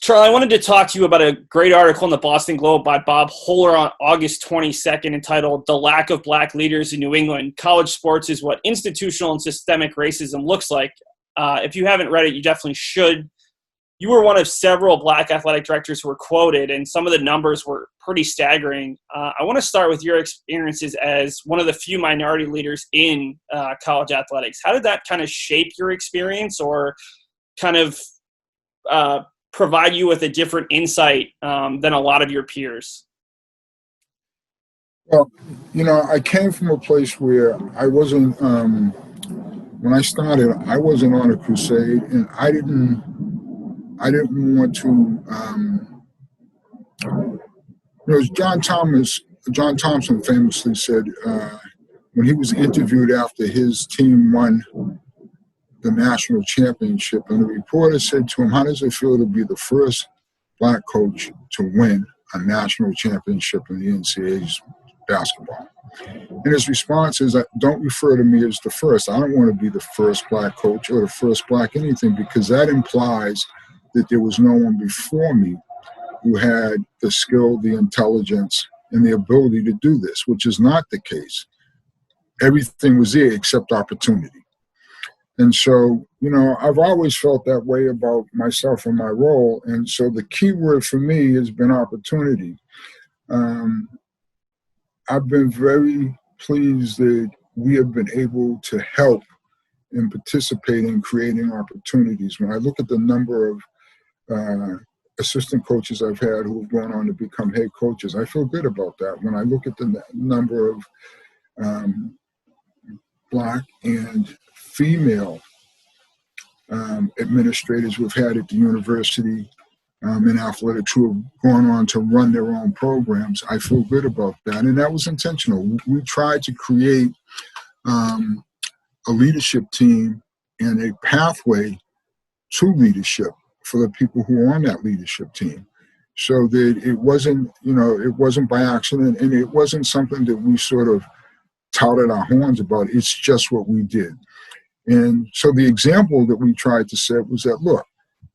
Charlie, I wanted to talk to you about a great article in the Boston Globe by Bob Holler on August 22nd entitled "The Lack of Black Leaders in New England. College Sports is What Institutional and Systemic Racism Looks Like." If you haven't read it, you definitely should. You were one of several Black athletic directors who were quoted, and some of the numbers were pretty staggering. I want to start with your experiences as one of the few minority leaders in college athletics. How did that kind of shape your experience or kind of provide you with a different insight than a lot of your peers? Well, I came from a place where I wasn't, when I started, I wasn't on a crusade, and I didn't want to, John Thompson famously said, when he was interviewed after his team won the national championship, and the reporter said to him, "How does it feel to be the first Black coach to win a national championship in the NCAA's basketball?" And his response is, "Don't refer to me as the first. I don't want to be the first Black coach or the first Black anything, because that implies that there was no one before me who had the skill, the intelligence, and the ability to do this," which is not the case. Everything was there except opportunity. And so, I've always felt that way about myself and my role. And so the key word for me has been opportunity. I've been very pleased that we have been able to help and participate in creating opportunities. When I look at the number of assistant coaches I've had who have gone on to become head coaches, I feel good about that. When I look at the number of Black and female administrators we've had at the university in athletics who have gone on to run their own programs, I feel good about that. And that was intentional. We tried to create a leadership team and a pathway to leadership for the people who are on that leadership team, so that it wasn't by accident, and it wasn't something that we sort of touted our horns about. It's just what we did. And so the example that we tried to set was that, look,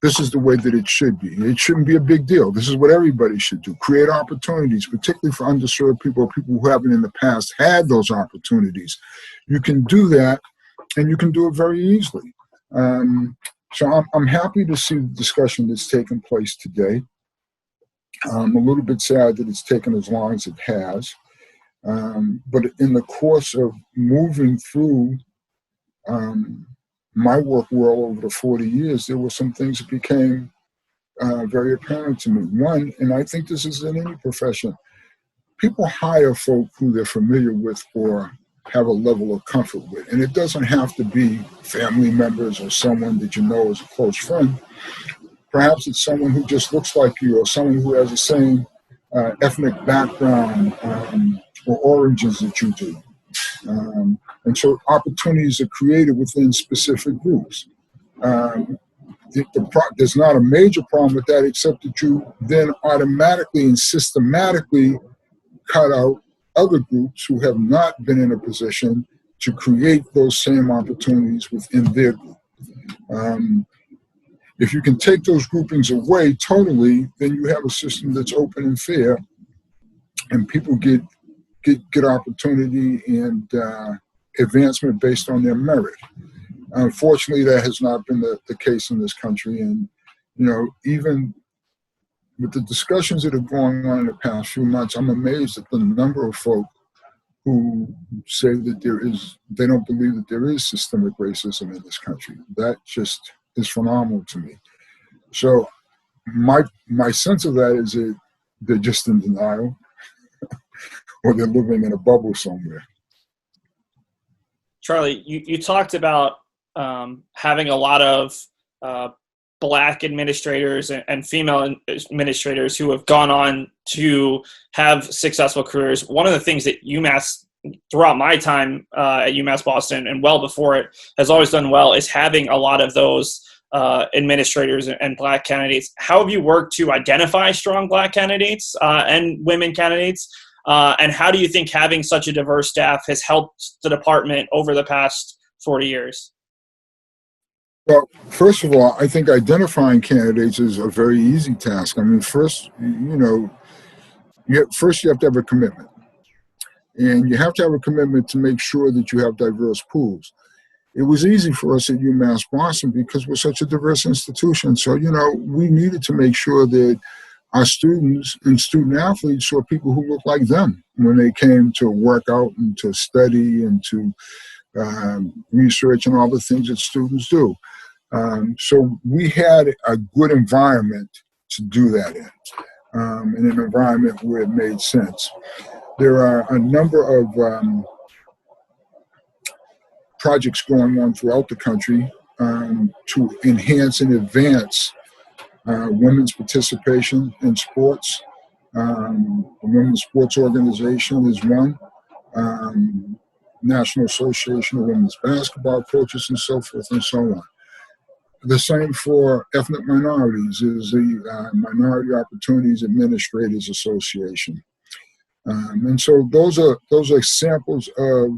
this is the way that it should be. It shouldn't be a big deal. This is what everybody should do. Create opportunities, particularly for underserved people, or people who haven't in the past had those opportunities. You can do that, and you can do it very easily. So I'm happy to see the discussion that's taken place today. I'm a little bit sad that it's taken as long as it has. But in the course of moving through my work world over the 40 years, there were some things that became very apparent to me. One, and I think this is in any profession, people hire folk who they're familiar with or have a level of comfort with. And it doesn't have to be family members or someone that you know is a close friend. Perhaps it's someone who just looks like you, or someone who has the same ethnic background or origins that you do. And so opportunities are created within specific groups. There's not a major problem with that, except that you then automatically and systematically cut out other groups who have not been in a position to create those same opportunities within their group. If you can take those groupings away totally, then you have a system that's open and fair, and people get opportunity and advancement based on their merit. Unfortunately, that has not been the case in this country. And, even with the discussions that have gone on in the past few months, I'm amazed at the number of folk who say that they don't believe that there is systemic racism in this country. That just is phenomenal to me. So my sense of that is that they're just in denial, or they're living in a bubble somewhere. Charlie, you talked about having a lot of Black administrators and female administrators who have gone on to have successful careers. One of the things that UMass, throughout my time at UMass Boston and well before it, has always done well is having a lot of those administrators and Black candidates. How have you worked to identify strong Black candidates and women candidates? And how do you think having such a diverse staff has helped the department over the past 40 years? Well, first of all, I think identifying candidates is a very easy task. I mean, first, first you have to have a commitment, and you have to have a commitment to make sure that you have diverse pools. It was easy for us at UMass Boston because we're such a diverse institution. So, we needed to make sure that our students and student athletes saw people who looked like them when they came to work out and to study and to research and all the things that students do. So we had a good environment to do that in, and an environment where it made sense. There are a number of projects going on throughout the country to enhance and advance women's participation in sports. The Women's Sports Organization is one. National Association of Women's Basketball Coaches and so forth and so on. The same for ethnic minorities is the Minority Opportunities Administrators Association. And so those are examples of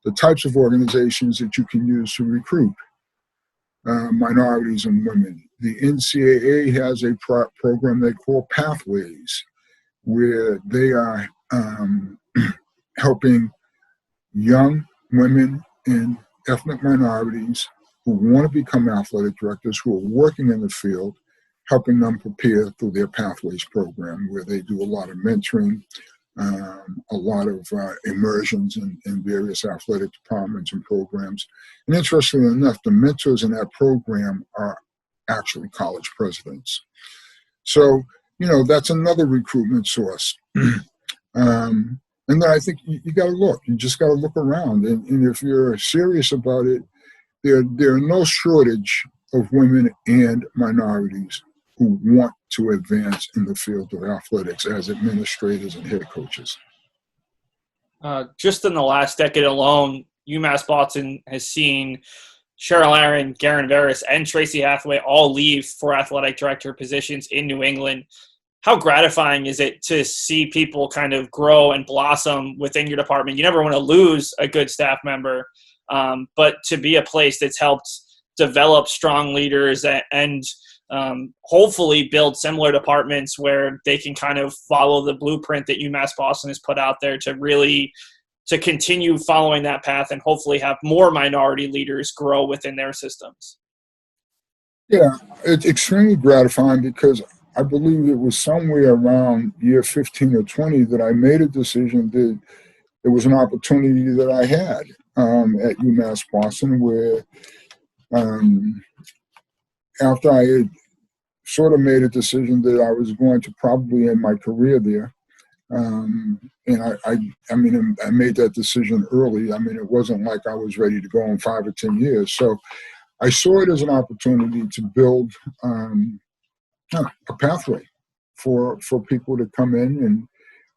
the types of organizations that you can use to recruit minorities and women. The NCAA has a program they call Pathways, where they are helping young women and ethnic minorities who want to become athletic directors, who are working in the field, helping them prepare through their Pathways program, where they do a lot of mentoring, a lot of immersions in various athletic departments and programs. And interestingly enough, the mentors in that program are actually college presidents. So, that's another recruitment source. And then I think you got to look. You just got to look around. And if you're serious about it, there are no shortage of women and minorities who want to advance in the field of athletics as administrators and head coaches. Just in the last decade alone, UMass Boston has seen Cheryl Aaron, Garen Veras, and Tracy Hathaway all leave for athletic director positions in New England. How gratifying is it to see people kind of grow and blossom within your department? You never want to lose a good staff member, but to be a place that's helped develop strong leaders and hopefully build similar departments where they can kind of follow the blueprint that UMass Boston has put out there to continue following that path and hopefully have more minority leaders grow within their systems. Yeah, it's extremely gratifying because I believe it was somewhere around year 15 or 20 that I made a decision that there was an opportunity that I had at UMass Boston where after I had sort of made a decision that I was going to probably end my career there, and I made that decision early. I mean, it wasn't like I was ready to go in 5 or 10 years. So I saw it as an opportunity to build a pathway for people to come in, and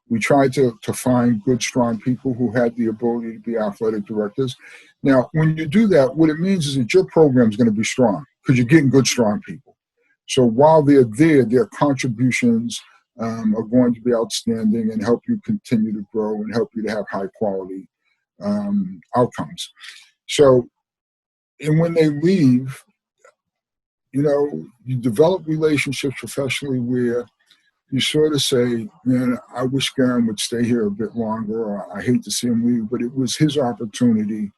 we tried to find good, strong people who had the ability to be athletic directors. Now, when you do that, what it means is that your program is going to be strong because you're getting good, strong people. So while they're there, their contributions are going to be outstanding and help you continue to grow and help you to have high quality outcomes. So, and when they leave, you develop relationships professionally where you sort of say, man, I wish Garen would stay here a bit longer, or I hate to see him leave, but it was his opportunity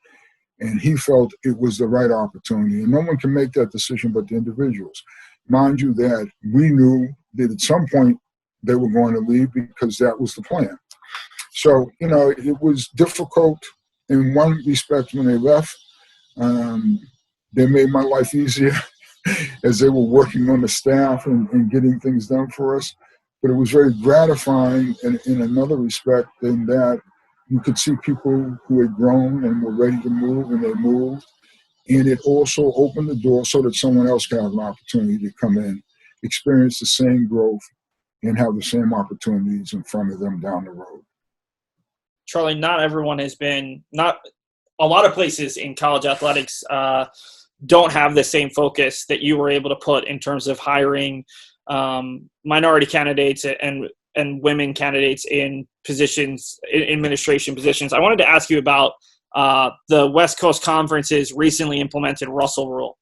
and he felt it was the right opportunity. And no one can make that decision but the individuals. Mind you that we knew that at some point they were going to leave because that was the plan. So, it was difficult in one respect when they left. They made my life easier as they were working on the staff and getting things done for us. But it was very gratifying in another respect in that you could see people who had grown and were ready to move, and they moved. And it also opened the door so that someone else could have an opportunity to come in, experience the same growth, and have the same opportunities in front of them down the road. Charlie, not everyone has been – not a lot of places in college athletics don't have the same focus that you were able to put in terms of hiring minority candidates and women candidates in positions, in administration positions. I wanted to ask you about the West Coast Conference's recently implemented Russell Rule.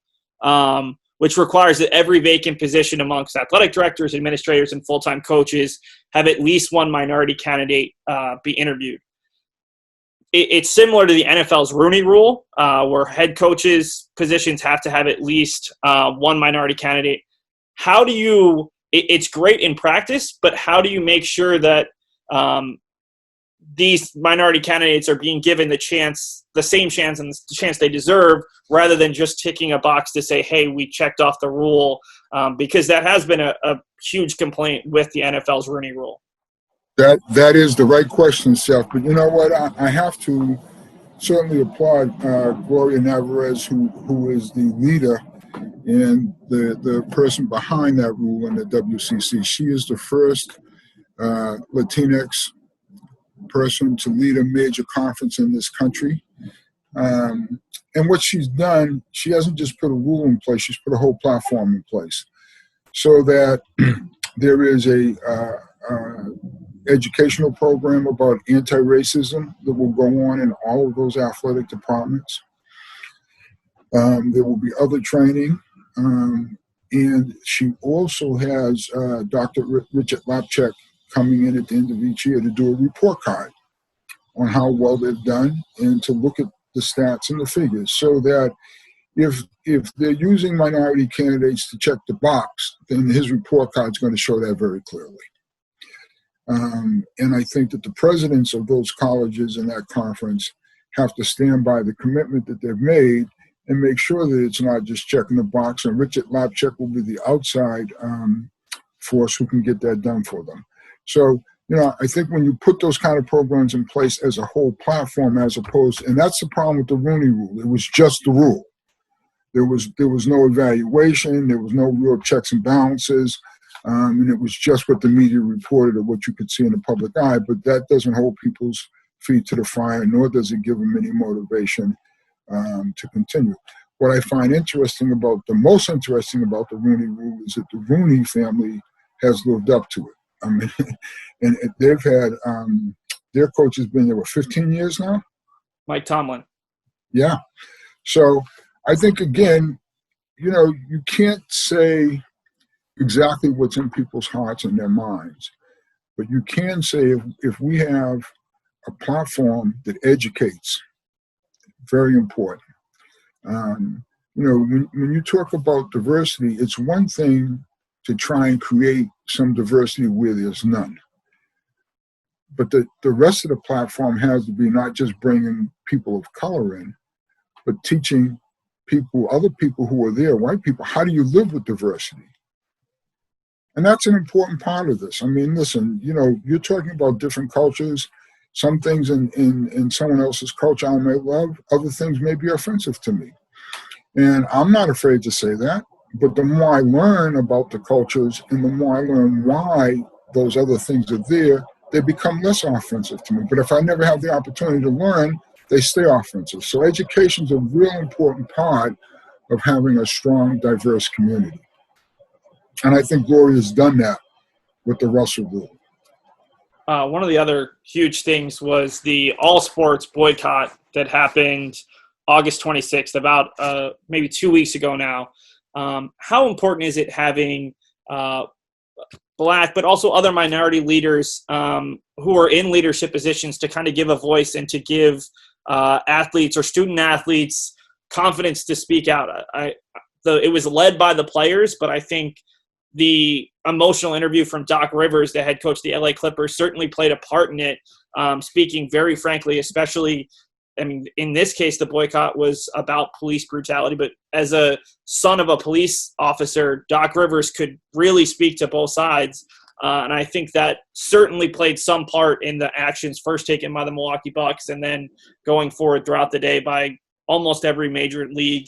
which requires that every vacant position amongst athletic directors, administrators, and full-time coaches have at least one minority candidate be interviewed. It's similar to the NFL's Rooney Rule, where head coaches' positions have to have at least one minority candidate. How do you – it's great in practice, but how do you make sure that these minority candidates are being given the same chance and the chance they deserve, rather than just ticking a box to say, hey, we checked off the rule, because that has been a huge complaint with the NFL's Rooney Rule. That is the right question, Seth. But you know what? I have to certainly applaud Gloria Navarez, who is the leader and the person behind that rule in the WCC. She is the first Latinx person to lead a major conference in this country. And what she's done, she hasn't just put a rule in place, she's put a whole platform in place so that there is a educational program about anti-racism that will go on in all of those athletic departments. There will be other training. And she also has Dr. Richard Lapchek coming in at the end of each year to do a report card on how well they've done and to look at the stats and the figures, so that if they're using minority candidates to check the box, then his report card is going to show that very clearly. And I think that the presidents of those colleges and that conference have to stand by the commitment that they've made and make sure that it's not just checking the box. And Richard Lapchek will be the outside force who can get that done for them. So, you know, I think when you put those kind of programs in place as a whole platform, as opposed, and that's the problem with the Rooney Rule. It was just the rule. There was no evaluation. There was no real checks and balances. And it was just what the media reported or what you could see in the public eye. But that doesn't hold people's feet to the fire, nor does it give them any motivation to continue. What I find the most interesting about the Rooney Rule is that the Rooney family has lived up to it. I mean, and they've had their coach has been there, 15 years now? Mike Tomlin. Yeah. So I think, again, you know, you can't say exactly what's in people's hearts and their minds, but you can say if we have a platform that educates, very important. You know, when you talk about diversity, it's one thing to try and create some diversity where there's none. But the rest of the platform has to be not just bringing people of color in, but teaching other people who are there, white people, how do you live with diversity? And that's an important part of this. I mean, listen, you know, you're talking about different cultures. Some things in someone else's culture I may love, other things may be offensive to me. And I'm not afraid to say that. But the more I learn about the cultures and the more I learn why those other things are there, they become less offensive to me. But if I never have the opportunity to learn, they stay offensive. So education is a real important part of having a strong, diverse community. And I think Gloria's done that with the Russell Rule. One of the other huge things was the all sports boycott that happened August 26th, about maybe 2 weeks ago now. How important is it having Black, but also other minority leaders who are in leadership positions to kind of give a voice and to give athletes or student athletes confidence to speak out? It was led by the players, but I think the emotional interview from Doc Rivers, the head coach of the LA Clippers, certainly played a part in it, speaking very frankly, especially, I mean, in this case, the boycott was about police brutality, but as a son of a police officer, Doc Rivers could really speak to both sides. And I think that certainly played some part in the actions first taken by the Milwaukee Bucks and then going forward throughout the day by almost every major league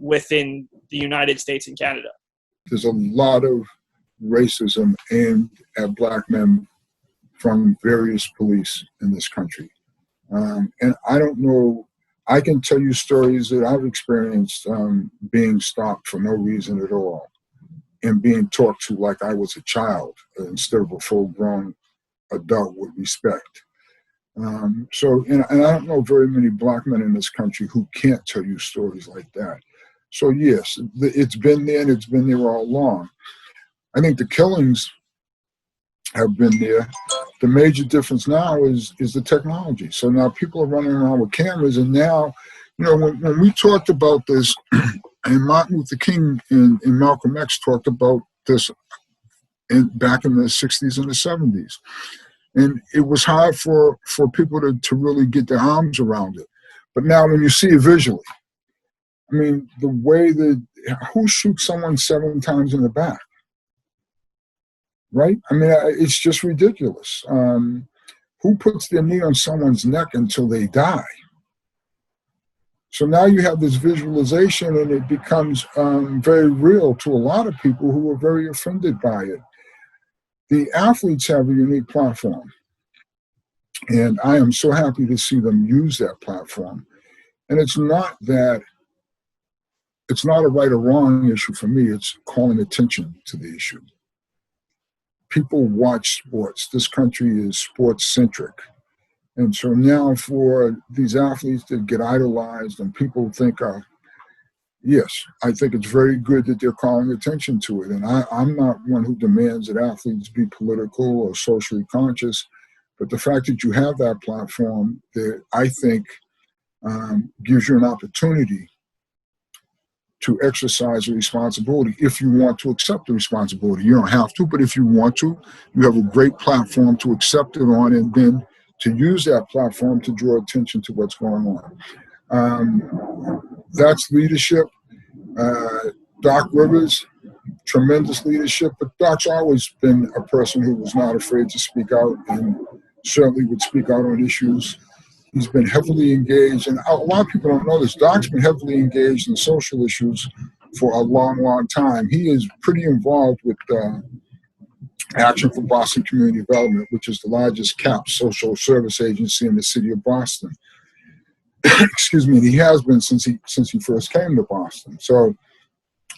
within the United States and Canada. There's a lot of racism aimed at Black men from various police in this country. And I don't know, I can tell you stories that I've experienced being stopped for no reason at all and being talked to like I was a child instead of a full-grown adult with respect. And I don't know very many Black men in this country who can't tell you stories like that. So yes, it's been there and it's been there all along. I think the killings have been there. The major difference now is the technology. So now people are running around with cameras, and now, when we talked about this, and Martin Luther King and Malcolm X talked about this back in the 60s and the 70s. And it was hard for people to really get their arms around it. But now when you see it visually, I mean, the way that, who shoots someone 7 times in the back? Right? I mean, it's just ridiculous. Who puts their knee on someone's neck until they die? So now you have this visualization, and it becomes very real to a lot of people who are very offended by it. The athletes have a unique platform, and I am so happy to see them use that platform. And it's not a right or wrong issue for me. It's calling attention to the issue. People watch sports. This country is sports-centric. And so now for these athletes that get idolized and people think, yes, I think it's very good that they're calling attention to it. And I'm not one who demands that athletes be political or socially conscious, but the fact that you have that platform, that I think gives you an opportunity to exercise a responsibility if you want to accept the responsibility. You don't have to, but if you want to, you have a great platform to accept it on, and then to use that platform to draw attention to what's going on. That's leadership. Doc Rivers, tremendous leadership, but Doc's always been a person who was not afraid to speak out, and certainly would speak out on issues. He's been heavily engaged, and a lot of people don't know this. Doc's been heavily engaged in social issues for a long, long time. He is pretty involved with Action for Boston Community Development, which is the largest CAP social service agency in the city of Boston. Excuse me, and he has been since he first came to Boston. So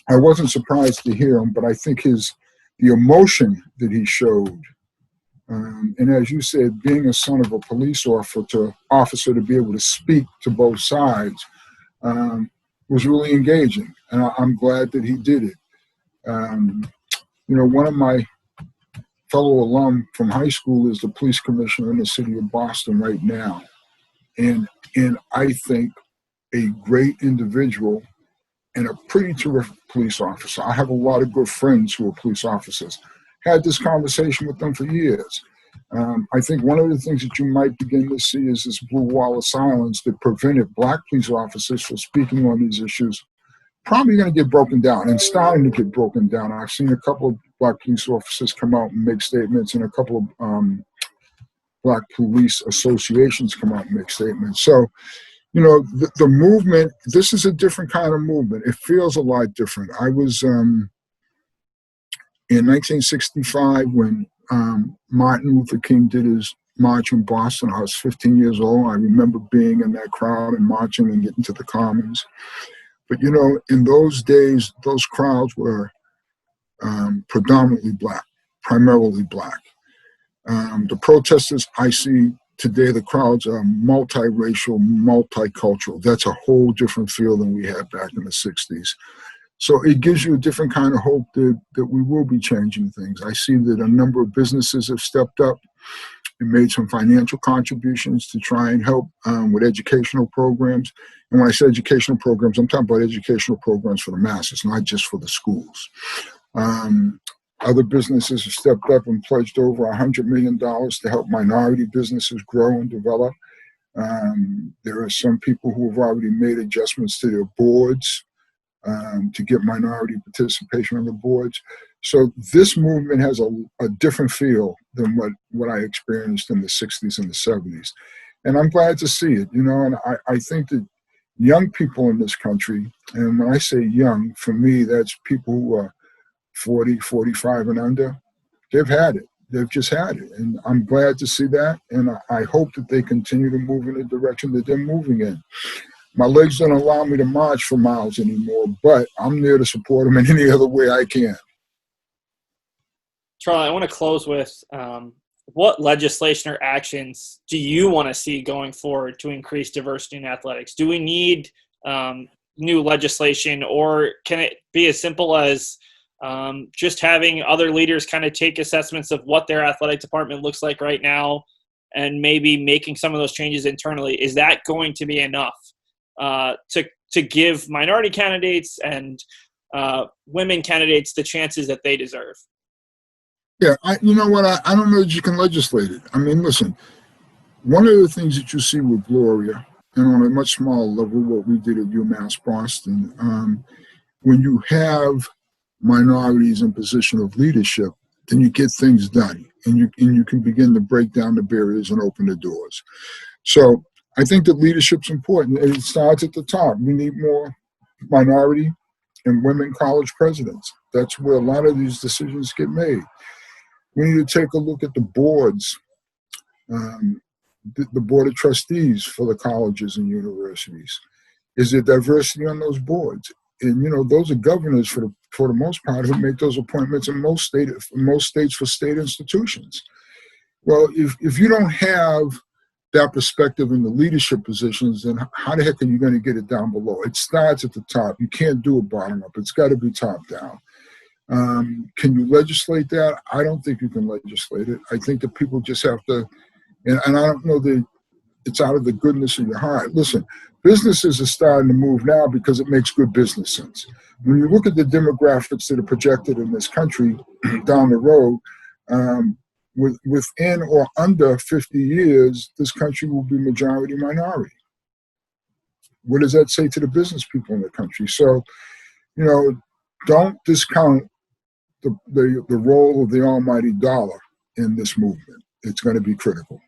I wasn't surprised to hear him, but I think the emotion that he showed, and as you said, being a son of a police officer to be able to speak to both sides was really engaging, and I'm glad that he did it. One of my fellow alum from high school is the police commissioner in the city of Boston right now, and I think a great individual and a pretty terrific police officer. I have a lot of good friends who are police officers. Had this conversation with them for years. I think one of the things that you might begin to see is this blue wall of silence that prevented Black police officers from speaking on these issues. Probably going to get broken down, and starting to get broken down. I've seen a couple of Black police officers come out and make statements, and a couple of Black police associations come out and make statements. So, the movement, this is a different kind of movement. It feels a lot different. I was in 1965 when Martin Luther King did his march in Boston. I was 15 years old. I remember being in that crowd and marching and getting to the Commons. But, in those days, those crowds were predominantly Black, primarily Black. The protesters I see today, the crowds are multiracial, multicultural. That's a whole different feel than we had back in the 60s. So it gives you a different kind of hope that we will be changing things. I see that a number of businesses have stepped up and made some financial contributions to try and help with educational programs. And when I say educational programs, I'm talking about educational programs for the masses, not just for the schools. Other businesses have stepped up and pledged over $100 million to help minority businesses grow and develop. There are some people who have already made adjustments to their boards to get minority participation on the boards. So this movement has a different feel than what I experienced in the 60s and the 70s. And I'm glad to see it, and I think that young people in this country, and when I say young, for me, that's people who are 40, 45 and under, they've had it. They've just had it. And I'm glad to see that. And I hope that they continue to move in the direction that they're moving in. My legs don't allow me to march for miles anymore, but I'm there to support them in any other way I can. Charlie, I want to close with what legislation or actions do you want to see going forward to increase diversity in athletics? Do we need new legislation, or can it be as simple as just having other leaders kind of take assessments of what their athletic department looks like right now and maybe making some of those changes internally? Is that going to be enough to give minority candidates and women candidates the chances that they deserve? Yeah, you know what? I don't know that you can legislate it. I mean, listen, one of the things that you see with Gloria, and on a much smaller level, what we did at UMass Boston, when you have minorities in position of leadership, then you get things done, and you can begin to break down the barriers and open the doors. So I think that leadership's important, and it starts at the top. We need more minority and women college presidents. That's where a lot of these decisions get made. We need to take a look at the boards, the board of trustees for the colleges and universities. Is there diversity on those boards? And those are governors for the most part who make those appointments in most states for state institutions. Well, if you don't have that perspective in the leadership positions, then how the heck are you going to get it down below? It starts at the top. You can't do it bottom up. It's got to be top down. Can you legislate that? I don't think you can legislate it. I think that people just have to, and I don't know that it's out of the goodness of your heart. Listen, businesses are starting to move now because it makes good business sense. When you look at the demographics that are projected in this country down the road, within or under 50 years, this country will be majority minority. What does that say to the business people in the country? So, don't discount the role of the almighty dollar in this movement. It's going to be critical.